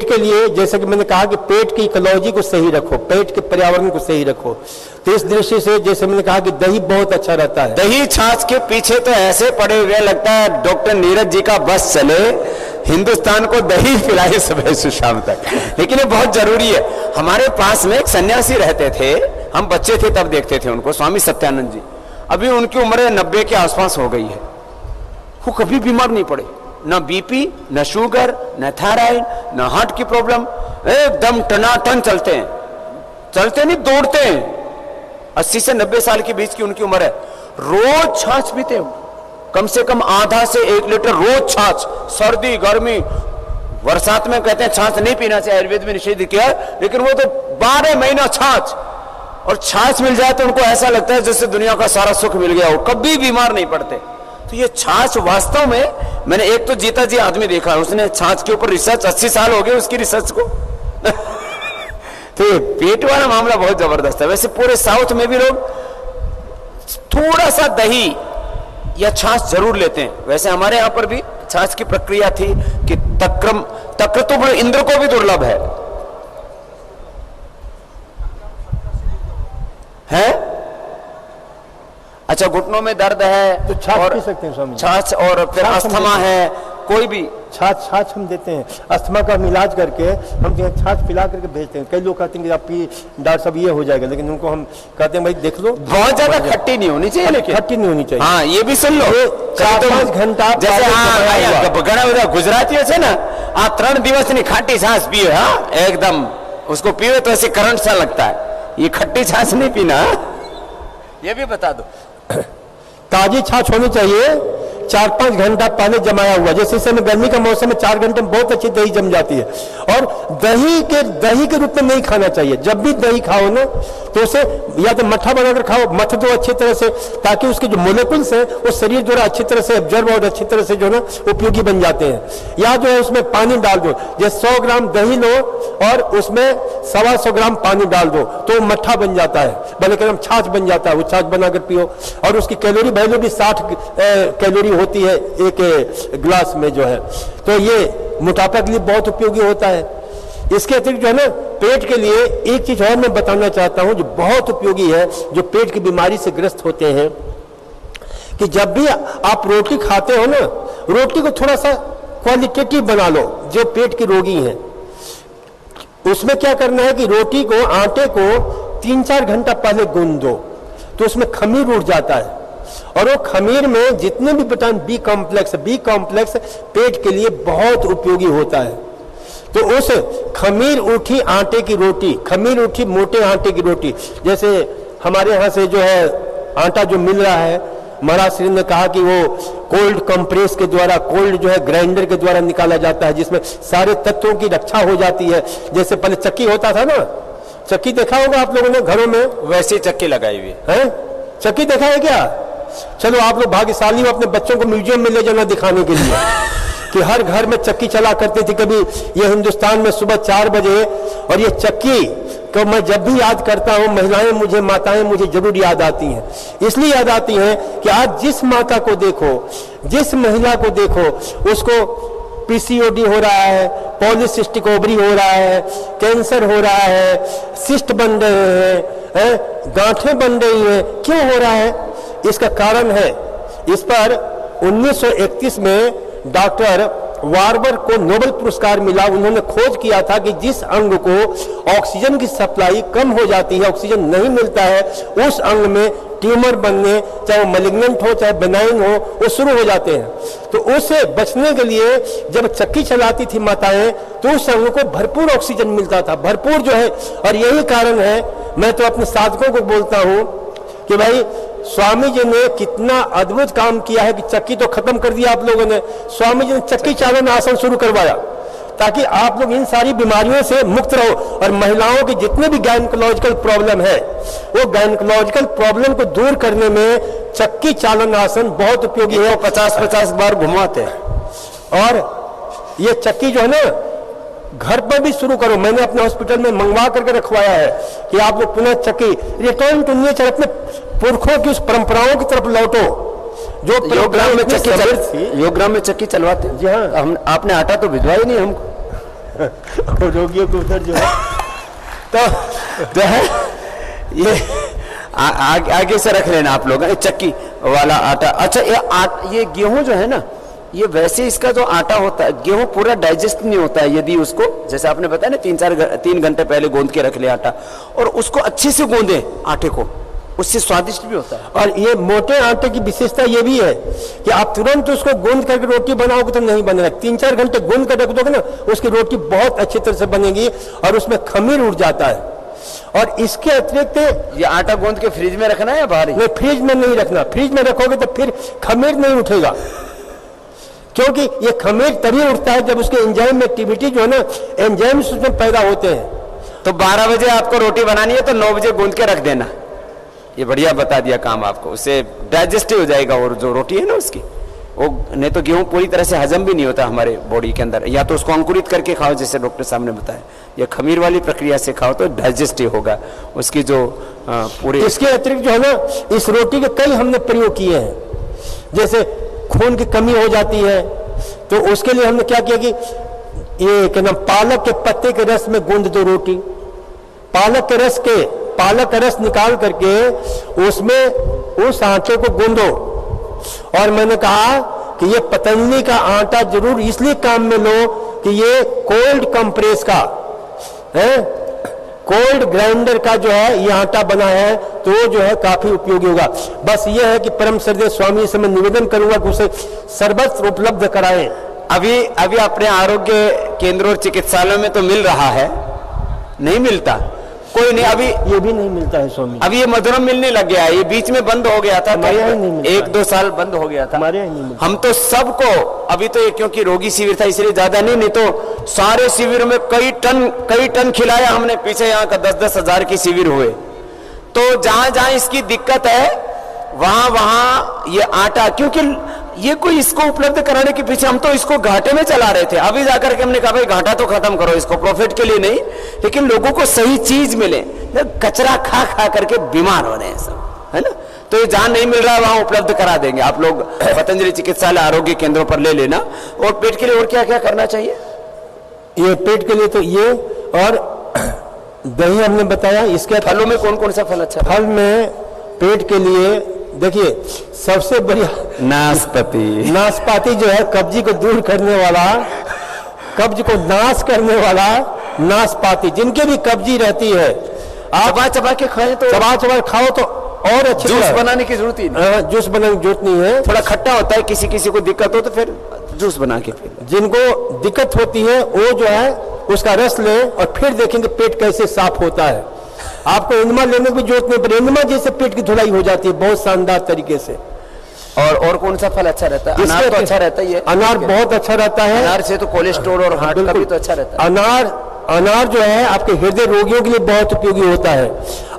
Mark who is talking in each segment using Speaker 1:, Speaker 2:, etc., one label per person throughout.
Speaker 1: पेट के लिए, जैसे कि मैंने कहा कि पेट की इकोलॉजी को सही रखो, पेट के पर्यावरण को सही रखो, तो इस दृष्टि से जैसे मैंने कहा कि दही बहुत अच्छा रहता है।
Speaker 2: दही छाछ के पीछे तो ऐसे पड़े हुए लगता है डॉक्टर नीरज जी का बस चले, हिंदुस्तान को दही पिलाए सुबह से शाम तक, लेकिन ये बहुत जरूरी है। हमारे पास में एक सन्यासी रहते थे, हम बच्चे थे तब देखते थे उनको, स्वामी सत्यानंद जी। अभी उनकी उम्र 90 के आसपास हो गई है, वो कभी बीमार नहीं पड़े, न बीपी, न शुगर, न थायराइड, न हार्ट की प्रॉब्लम, एकदम टनाटन चलते हैं, चलते नहीं दौड़ते हैं। 80 से 90 साल के बीच की उनकी उम्र है। रोज छाछ पीते हो, कम से कम आधा से 1 लीटर रोज छाछ, सर्दी गर्मी। बरसात में कहते हैं छाछ नहीं पीना चाहिए, आयुर्वेद में निषेध किया है, लेकिन वो तो 12 महीना छाछ, और छाछ मिल जाए तो उनको ऐसा लगता है जैसे दुनिया का सारा सुख मिल गया हो, कभी बीमार नहीं पड़ते। तो ये छाछ वास्तव में, मैंने एक तो जीता जी आदमी देखा, उसने छाछ के ऊपर रिसर्च, 80 साल हो गए उसकी रिसर्च को तो ये पेट वाला मामला बहुत जबरदस्त है। वैसे पूरे साउथ में भी लोग थोड़ा सा दही या छाछ जरूर लेते हैं। वैसे हमारे यहां पर भी छाछ की प्रक्रिया थी कि तक्र तो इंद्र को भी दुर्लभ है, अच्छा घुटनों में दर्द है
Speaker 1: तो छाछ पी सकते हैं स्वामी,
Speaker 2: छाछ, और फिर अस्थमा है, कोई भी
Speaker 1: छाछ हम देते हैं। अस्थमा का हम इलाज करके हम छाछ पिला करके भेजते हैं। कई लोग कहते हैं कि आप पी डॉक्टर साहब ये हो जाएगा, लेकिन उनको हम कहते हैं भाई देख लो,
Speaker 2: बहुत ज्यादा खट्टी नहीं होनी चाहिए, लेकिन
Speaker 1: खट्टी नहीं होनी चाहिए।
Speaker 2: हाँ ये भी सुन लो,
Speaker 1: 4-5 घंटा
Speaker 2: जैसे गुजराती है ना, आप 3 दिवस नहीं खाटी छाछ पिए, हाँ एकदम उसको पिए तो ऐसे करंट सा लगता है, ये खट्टी छाछ नहीं पीना, ये भी बता दो।
Speaker 1: ताजी छाछ होनी चाहिए, 4-5 घंटा पहले जमाया हुआ। जैसे इस समय गर्मी का मौसम में 4 घंटे में बहुत अच्छी दही जम जाती है। और दही के रूप में नहीं खाना चाहिए। जब भी दही खाओ ना तो उसे या तो मट्ठा बनाकर खाओ, मथ दो अच्छी तरह से, ताकि उसके जो मोलेकुल्स हैं वो शरीर द्वारा अच्छी तरह से एब्जॉर्ब और अच्छी तरह से जो है ना उपयोगी बन जाते हैं। या जो है उसमें पानी डाल दो, जैसे 100 ग्राम दही लो और उसमें 125 ग्राम पानी डाल दो तो मट्ठा बन जाता है, बल्कि हम छाछ बन जाता है। वो छाछ बनाकर पियो, और उसकी कैलोरी वैल्यू भी 60 कैलोरी होती है एक गिलास में जो है, तो ये मोटापा के लिए बहुत उपयोगी होता है। इसके अतिरिक्त जो है ना पेट के लिए एक चीज और मैं बताना चाहता हूं जो बहुत उपयोगी है, जो पेट की बीमारी से ग्रस्त होते हैं, कि जब भी आप रोटी खाते हो ना, रोटी को थोड़ा सा क्वालिटेटिव बना लो। जो पेट के रोगी हैं उसमें क्या करना है कि रोटी को, आटे को 3-4 घंटा पहले गूंद दो, तो उसमें खमीर उठ जाता है, और वो खमीर में जितने भी विटामिन बी कॉम्प्लेक्स पेट के लिए बहुत उपयोगी होता है। तो उस खमीर उठी आटे की रोटी, खमीर उठी मोटे आटे की रोटी, जैसे हमारे यहाँ से जो है आटा जो मिल रहा है, महाराज श्री ने कहा कि वो कोल्ड कंप्रेस के द्वारा, कोल्ड जो है ग्राइंडर के द्वारा निकाला जाता है, जिसमें सारे तत्वों की रक्षा हो जाती है। जैसे पहले चक्की होता था ना, चक्की देखा होगा आप लोगों ने घरों में,
Speaker 2: वैसी चक्की लगाई हुई
Speaker 1: है। चक्की देखा है क्या? चलो आप लोग भाग्यशाली हो, अपने बच्चों को म्यूजियम में ले जाना दिखाने के लिए कि हर घर में चक्की चला करती थी कभी ये हिंदुस्तान में सुबह 4 बजे। और ये चक्की को मैं जब भी याद करता हूँ, महिलाएं मुझे, माताएं मुझे जरूर याद आती हैं। इसलिए याद आती हैं कि आज जिस माता को देखो, जिस महिला को देखो, उसको पीसीओडी हो रहा है, पॉलीसिस्टिक ओवरी हो रहा है, कैंसर हो रहा है, सिस्ट बन रहे हैं, गांठें बन रही हैं। क्यों हो रहा है? इसका कारण है, इस पर 1931 में डॉक्टर वार्बर को नोबेल पुरस्कार मिला। उन्होंने खोज किया था कि जिस अंग को ऑक्सीजन की सप्लाई कम हो जाती है, ऑक्सीजन नहीं मिलता है, उस अंग में ट्यूमर बनने, चाहे वो मैलिग्नेंट हो चाहे बेनाइन हो, वो शुरू हो जाते हैं। तो उससे बचने के लिए जब चक्की चलाती थी माताएं, तो उस अंग को भरपूर ऑक्सीजन मिलता था, भरपूर जो है। और यही कारण है, मैं तो अपने साधकों को बोलता हूं कि भाई स्वामी जी ने कितना अद्भुत काम किया है कि चक्की तो खत्म कर दिया आप लोगों ने, स्वामी जी ने चक्की चालन आसन शुरू करवाया, ताकि आप लोग इन सारी बीमारियों से मुक्त रहो। और महिलाओं के जितने भी गायनिकोलॉजिकल प्रॉब्लम है, वो गायनिकोलॉजिकल प्रॉब्लम को दूर करने में चक्की चालन आसन बहुत उपयोगी है।
Speaker 2: 50-50 बार घुमाते हैं।
Speaker 1: और ये चक्की जो है ना, घर पर भी शुरू करो। मैंने अपने हॉस्पिटल में मंगवा करके रखवाया है कि आप लोग पुनः चक्की, रिटर्न टू नेचर, अपने पुरखों की उस परंपराओं की तरफ लौटो। जो
Speaker 2: योगग्राम में चक्की चलवाते। जी हाँ, आपने आटा तो भिजवा ही नहीं हमको।
Speaker 1: और रोगियों को उधर जो है
Speaker 2: तो जो है ये आगे से रख लेना आप लोग, चक्की वाला आटा। अच्छा ये गेहूं जो है ना, ये वैसे इसका जो आटा होता है, गेहूं पूरा डाइजेस्ट नहीं होता है यदि उसको, जैसे आपने बताया ना 3 घंटे पहले गूंद के रख ले आटा, और उसको अच्छे से गूंदे आटे को, उससे स्वादिष्ट भी होता है।
Speaker 1: और ये मोटे आटे की विशेषता ये भी है कि आप तुरंत उसको गूंद करके रोटी बनाओगे तो नहीं बनेगा, 3-4 घंटे गूंद कर रख दोगे ना, उसकी रोटी बहुत अच्छी तरह से बनेगी और उसमें खमीर उड़ जाता है। और इसके अतिरिक्त
Speaker 2: ये आटा गूंद के फ्रिज में रखना है या बाहर?
Speaker 1: नहीं, फ्रिज में नहीं रखना। फ्रिज में रखोगे तो फिर खमीर नहीं उठेगा, क्योंकि ये खमीर तभी उठता है जब उसके एंजाइम एक्टिविटी जो है ना, एंजाइम्स उसमें पैदा होते हैं।
Speaker 2: तो 12 बजे आपको रोटी बनानी है तो 9 बजे गूंद के रख देना। ये बढ़िया बता दिया काम आपको, उससे डाइजेस्ट हो जाएगा। और जो रोटी है ना उसकी, वो नहीं तो गेहूं पूरी तरह से हजम भी नहीं होता हमारे बॉडी के अंदर, या तो उसको अंकुरित करके खाओ जैसे डॉक्टर साहब ने बताया, या खमीर वाली प्रक्रिया से खाओ तो डाइजेस्ट होगा उसकी जो पूरे।
Speaker 1: इसके अतिरिक्त जो है ना, इस रोटी के कई हमने प्रयोग किए हैं। जैसे खून की कमी हो जाती है तो उसके लिए हमने क्या किया कि ये क्या नाम, पालक के पत्ते के रस में गूंद दो रोटी, पालक का रस निकाल करके उसमें उस आटे को गूंदो। और मैंने कहा कि ये पतंजलि का आटा जरूर इसलिए काम में लो कि ये कोल्ड कंप्रेस का है, कोल्ड ग्राइंडर का जो है ये आटा बना है, तो जो है काफी उपयोगी होगा। बस ये है कि परम श्रद्धेय स्वामी से मैं निवेदन करूंगा कि उसे सर्वस्व उपलब्ध कराएं।
Speaker 2: अभी अपने आरोग्य केंद्र और चिकित्सालयों में तो मिल रहा है, नहीं मिलता कोई नहीं, अभी
Speaker 1: ये भी नहीं मिलता है स्वामी।
Speaker 2: अभी ये मधुरम मिलने लग गया है, ये बीच में बंद हो गया था, 1-2 साल बंद हो गया था
Speaker 1: हमारे यहाँ नहीं मिलता।
Speaker 2: हम तो सबको अभी तो ये क्योंकि रोगी शिविर था इसलिए ज्यादा नहीं तो सारे शिविर में कई टन खिलाया हमने। पीछे यहाँ का 10-10 हजार की शिविर हुए, तो जहां जहां इसकी दिक्कत है वहां ये आटा, क्योंकि ये कोई इसको उपलब्ध कराने के पीछे हम तो इसको घाटे में चला रहे थे। अभी जाकर के हमने कहा भाई घाटा तो खत्म करो इसको, प्रॉफिट के लिए नहीं, लेकिन लोगों को सही चीज मिले। कचरा खा करके बीमार हो रहे हैं सब, है ना। तो ये जहां नहीं मिल रहा है वहां उपलब्ध करा देंगे। आप लोग पतंजलि चिकित्सालय आरोग्य केंद्रों पर ले लेना। और पेट के लिए और क्या क्या करना चाहिए?
Speaker 1: ये पेट के लिए तो ये, और दही हमने बताया। इसके
Speaker 2: फलों में कौन कौन सा फल अच्छा?
Speaker 1: फल में पेट के लिए देखिए सबसे बढ़िया नाशपाती जो है, कब्जी को दूर करने वाला, कब्ज को नाश करने वाला नाशपाती। जिनके भी कब्जी रहती है आप
Speaker 2: चबा के खाएं तो,
Speaker 1: चबा खाओ तो और अच्छे।
Speaker 2: जूस बनाने की जरूरत ही नहीं,
Speaker 1: जूस बनाने की जरूरत नहीं है।
Speaker 2: थोड़ा खट्टा होता है, किसी को दिक्कत हो तो फिर जूस बना के पी।
Speaker 1: जिनको दिक्कत होती है वो जो है उसका रस ले और फिर देखेंगे पेट कैसे साफ होता है। आपको एनमा लेने की जरूरत नहीं पड़े, एनमा जैसे पेट की धुलाई हो जाती है बहुत शानदार तरीके से।
Speaker 2: और कौन सा फल अच्छा रहता है? अनार तो अच्छा रहता है,
Speaker 1: अनार बहुत अच्छा रहता है।
Speaker 2: अनार से तो कोलेस्ट्रॉल और हार्ट का भी तो अच्छा रहता है।
Speaker 1: अनार जो है आपके हृदय रोगियों के लिए बहुत उपयोगी होता है।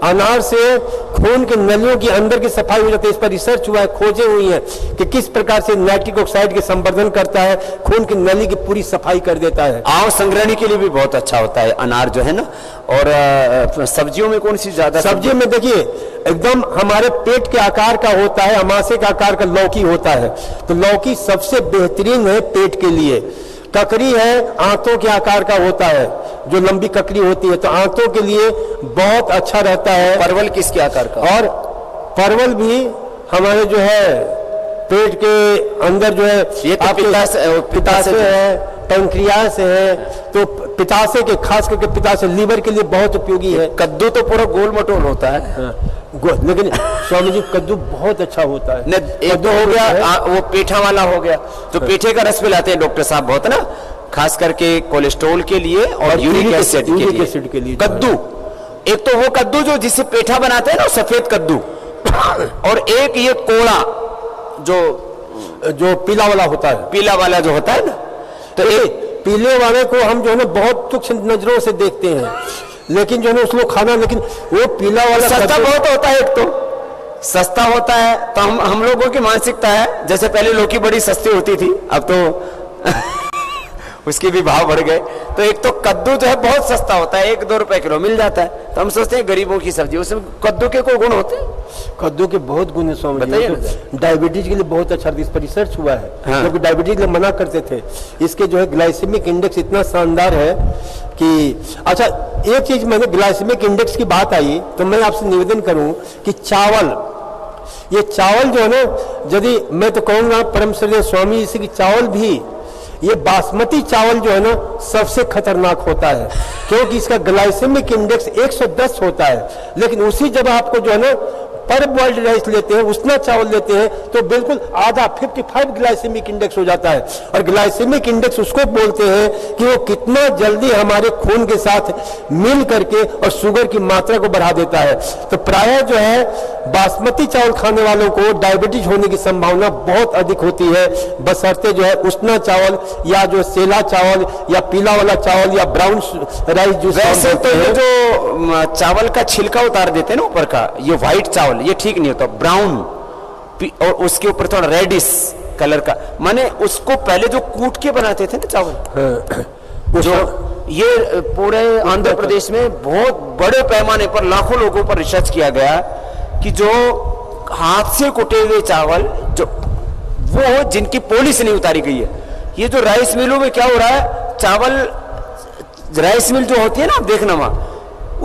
Speaker 1: अनार से खून के नलियों की अंदर की सफाई हो जाती है। इस पर रिसर्च हुआ है, खोजें हुई हैं कि किस प्रकार से नाइट्रिक ऑक्साइड के संवर्धन करता है, खून की नली की पूरी सफाई कर देता है।
Speaker 2: आंव संग्रहणी के लिए भी बहुत अच्छा होता है अनार जो है ना। और सब्जियों में कौन सी ज्यादा?
Speaker 1: सब्जी में देखिए एकदम हमारे पेट के आकार का होता है, अमाशय के आकार का लौकी होता है, तो लौकी सबसे बेहतरीन है पेट के लिए। ककड़ी है, आंतों के आकार का होता है, जो लंबी ककड़ी होती है, तो आंतों के लिए बहुत अच्छा रहता है।
Speaker 2: परवल किसके आकार का?
Speaker 1: और परवल भी हमारे जो है पेट के अंदर जो है,
Speaker 2: ये तो
Speaker 1: पित्ताशय है, पैंक्रियास है, तो पित्ताशय के, खास करके पित्ताशय लीवर के लिए बहुत उपयोगी है।
Speaker 2: कद्दू तो पूरा गोल मटोल होता है,
Speaker 1: लेकिन स्वामी जी कद्दू बहुत अच्छा होता है।
Speaker 2: कद्दू हो गया, वो पेठा वाला हो गया, जो पेठे का रस पिलाते हैं डॉक्टर साहब बहुत ना, खास करके कोलेस्ट्रॉल के लिए और यूरिक एसिड के लिए। कद्दू, एक तो वो कद्दू जो जिससे पेठा बनाते हैं ना, सफेद कद्दू, और एक ये कोड़ा जो
Speaker 1: पीला वाला होता है,
Speaker 2: पीला वाला जो होता है ना, तो एक
Speaker 1: पीले वाले को हम जो है ना बहुत तुच्छ नजरों से देखते हैं, लेकिन जो है ना उसको खाना, लेकिन वो पीला वाला
Speaker 2: सस्ता बहुत होता है। एक तो सस्ता होता है, तो हम लोगों की मानसिकता है, जैसे पहले लौकी बड़ी सस्ती होती थी, अब तो उसके भी भाव बढ़ गए। तो एक तो कद्दू जो है बहुत सस्ता होता है, 1-2 रुपए किलो मिल जाता है, तो हम सोचते हैं गरीबों की सब्जी, उसमें कद्दू के कोई गुण होते हैं?
Speaker 1: कद्दू के बहुत गुण है स्वामी जी,
Speaker 2: बताइए।
Speaker 1: डायबिटीज के लिए बहुत अच्छा, इस पर रिसर्च हुआ है।
Speaker 2: हाँ।
Speaker 1: क्योंकि डायबिटीज के लिए मना करते थे, इसके जो है ग्लाइसेमिक इंडेक्स इतना शानदार है कि अच्छा, एक चीज मैंने ग्लाइसेमिक इंडेक्स की बात आई तो मैं आपसे निवेदन करूं कि चावल, ये चावल जो है ना, यदि मैं तो कहूंगा परम श्रद्धेय स्वामी जी की चावल भी, ये बासमती चावल जो है ना सबसे खतरनाक होता है, क्योंकि इसका ग्लाइसेमिक इंडेक्स 110 होता है। लेकिन उसी जब आपको जो है ना पर बॉइल्ड राइस लेते हैं, उसना चावल लेते हैं, तो बिल्कुल आधा 55 ग्लाइसेमिक इंडेक्स हो जाता है। और ग्लाइसेमिक इंडेक्स उसको बोलते हैं कि वो कितना जल्दी हमारे खून के साथ मिल करके और शुगर की मात्रा को बढ़ा देता है। तो प्रायः जो है बासमती चावल खाने वालों को डायबिटीज होने की संभावना बहुत अधिक होती है, बशर्ते जो है उसना चावल या जो सेला चावल या पीला वाला चावल या ब्राउन राइस जो
Speaker 2: वैसे तो ये जो चावल का छिलका उतार देते हैं ना ऊपर का, ये व्हाइट चावल, ये ठीक नहीं होता, ब्राउन और उसके ऊपर थोड़ा रेडिश कलर का, माने उसको पहले जो कूट के बनाते थे ना चावल, जो ये पूरे आंध्र प्रदेश में बहुत बड़े पैमाने पर लाखों लोगों पर रिसर्च किया गया कि जो हाथ से कुटे हुए चावल, जो वो जिनकी पॉलिश नहीं उतारी गई है, ये जो राइस मिलों में क्या हो रहा है, चावल राइस मिल जो होती है ना, आप देखना वहां,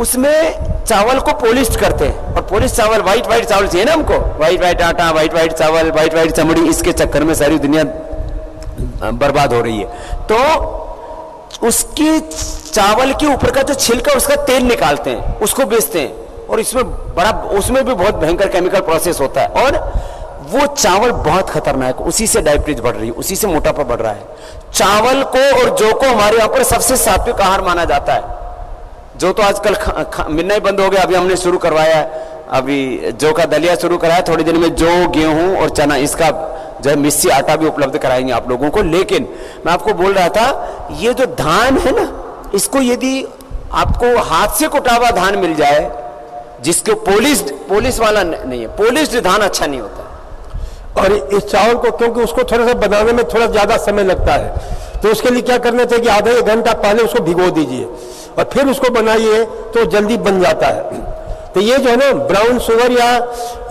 Speaker 2: उसमें चावल को पॉलिश करते हैं, और पॉलिश चावल, व्हाइट चावल चाहिए ना हमको, व्हाइट आटा, व्हाइट चावल, व्हाइट चमड़ी, इसके चक्कर में सारी दुनिया बर्बाद हो रही है। तो उसकी चावल के ऊपर का जो छिलका, उसका तेल निकालते हैं, उसको बेचते हैं, और उसमें भी बहुत भयंकर केमिकल प्रोसेस होता है, और वो चावल बहुत खतरनाक, उसी से डायबिटीज बढ़ रही है, उसी से मोटापा बढ़ रहा है। चावल को और जौ को हमारे यहाँ पर सबसे सात्विक आहार माना जाता है। जो तो आजकल मिलना ही बंद हो गया, अभी हमने शुरू करवाया है, अभी जौ का दलिया शुरू कराया, थोड़ी देर में जौ, गेहूं और चना, इसका जो है मिस्सी आटा भी उपलब्ध कराएंगे आप लोगों को। लेकिन मैं आपको बोल रहा था, ये जो धान है ना, इसको यदि आपको हाथ से कुटा हुआ धान मिल जाए, जिसके पोलिश वाला नहीं है, पोलिश्ड धान अच्छा नहीं होता।
Speaker 1: और इस चावल को, क्योंकि उसको थोड़ा सा बनाने में थोड़ा ज्यादा समय लगता है, तो उसके लिए क्या करना चाहिए कि आधा 1 घंटा पहले उसको भिगो दीजिए और फिर उसको बनाइए, तो जल्दी बन जाता है। तो ये जो है ना ब्राउन शुगर या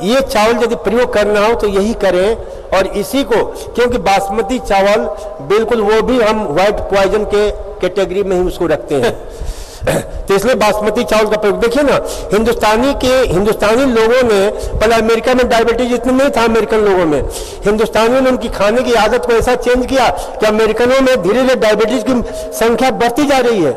Speaker 1: ये चावल यदि प्रयोग करना हो तो यही करें, और इसी को, क्योंकि बासमती चावल बिल्कुल वो भी हम व्हाइट पॉइजन के कैटेगरी में ही उसको रखते हैं। तो इसलिए बासमती चावल का प्रयोग, देखिए ना, हिंदुस्तानी लोगों ने, पहले अमेरिका में डायबिटीज इतना नहीं था, अमेरिकन लोगों में, हिंदुस्तानियों ने उनकी खाने की आदत को ऐसा चेंज किया कि अमेरिकनों में धीरे धीरे डायबिटीज की संख्या बढ़ती जा रही है,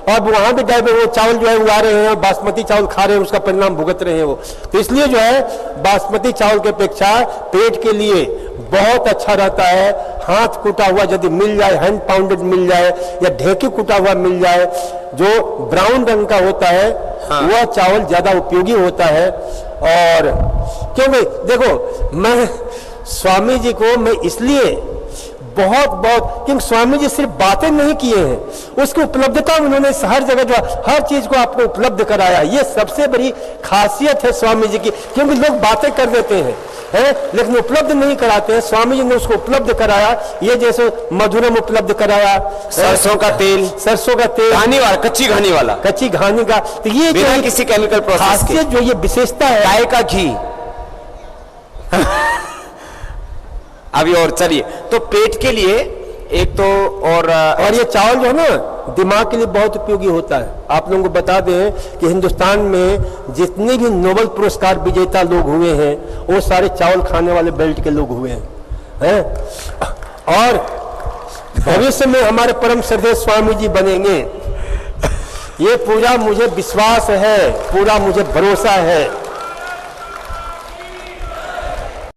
Speaker 1: और वहां भी वो चावल जो है उगा रहे हैं, बासमती चावल खा रहे हैं, उसका परिणाम भुगत रहे हैं वो। तो इसलिए जो है बासमती चावल की अपेक्षा पेट के लिए बहुत अच्छा रहता है, हाथ कुटा हुआ यदि मिल जाए, हैंड पाउंडेड मिल जाए, या ढेकी कुटा हुआ मिल जाए, जो ब्राउन रंग का होता है, हाँ, वह चावल ज्यादा उपयोगी होता है। और क्योंकि देखो, मैं स्वामी जी को मैं इसलिए बहुत क्योंकि स्वामी जी सिर्फ बातें नहीं किए हैं, उसकी उपलब्धता उन्होंने हर जगह जो हर चीज को आपको उपलब्ध कराया, ये सबसे बड़ी खासियत है स्वामी जी की। क्योंकि लोग बातें कर देते हैं लेकिन उपलब्ध नहीं कराते हैं, स्वामी जी ने उसको उपलब्ध कराया। ये जैसे मधुरम उपलब्ध कराया,
Speaker 2: सरसों का तेल, घानी वाला, कच्ची घानी
Speaker 1: का, तो ये
Speaker 2: बिना किसी केमिकल प्रोसेस के,
Speaker 1: जो ये विशेषता है,
Speaker 2: गाय का घी। अभी और चलिए, तो पेट के लिए एक तो और
Speaker 1: ये चावल जो है ना दिमाग के लिए बहुत उपयोगी होता है। आप लोगों को बता दें कि हिंदुस्तान में जितने भी नोबेल पुरस्कार विजेता लोग हुए हैं, वो सारे चावल खाने वाले बेल्ट के लोग हुए हैं। और भविष्य में हमारे परम श्रद्धेय स्वामी जी बनेंगे, ये पूरा मुझे विश्वास है, पूरा मुझे भरोसा है।